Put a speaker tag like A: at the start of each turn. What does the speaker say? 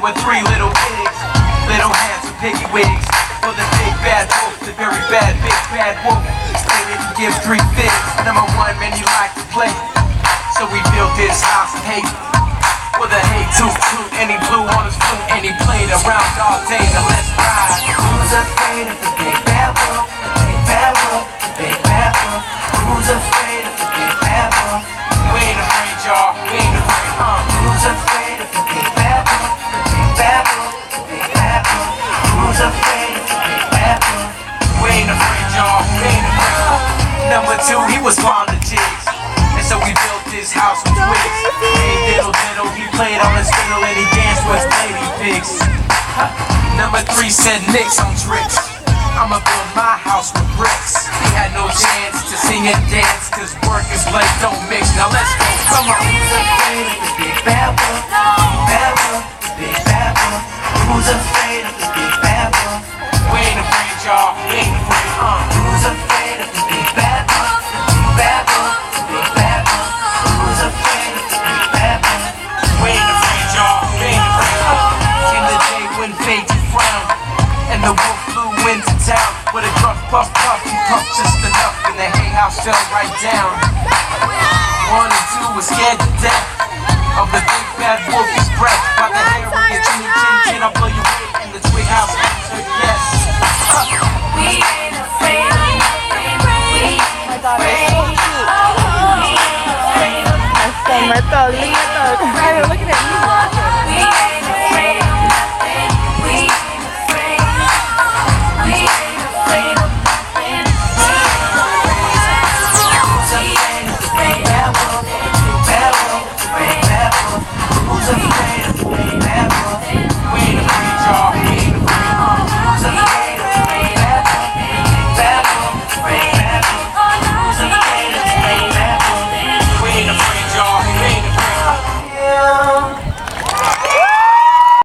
A: with three little pigs, little hands with piggy wigs. For the big bad wolf, the very bad big bad wolf. Stated to give 3 figs. Number 1, man, he liked to play, so we built this house of hate with a hate toot toot, and he blew on his flute and he played around all day. Now let's ride.
B: Who's afraid of the big bad wolf? The big bad wolf, the big bad wolf. Who's afraid of the big bad wolf?
A: We ain't afraid, y'all. We ain't afraid,
B: Who's afraid of the big bad wolf? The big bad wolf, the big bad wolf. Who's afraid of the big bad wolf?
A: We ain't afraid, y'all. We ain't afraid. Number 2, he was fond of jigs, and so we built this house with twigs. Hey, diddle diddle, he played on his fiddle and he danced with lady pigs. Number 3 said nix on tricks. I'ma build my house with bricks. He had no chance to sing and dance, cause work and play don't mix. Now let's go, come on.
B: Who's afraid of the big bad wolf? Bad wolf, the big bad wolf. Who's afraid of the big bad wolf?
A: We ain't afraid, y'all. We ain't afraid,
B: Who's afraid of the big bad wolf? The big bad wolf, the big bad wolf. Who's afraid of the big bad wolf?
A: We ain't afraid, y'all. We ain't afraid. Came the day when fate frowned, and the wolf flew into town with a gruff puff puff. He puffed just enough, and the hay house fell right down. 1 and 2 was scared to death of the big bad wolf's breath. By the hair with your chinny chin chin, I'll blow you away, and the twig house answered yes.
B: We ain't afraid of nothing. We ain't afraid. We ain't afraid of nothing.
C: Hasta me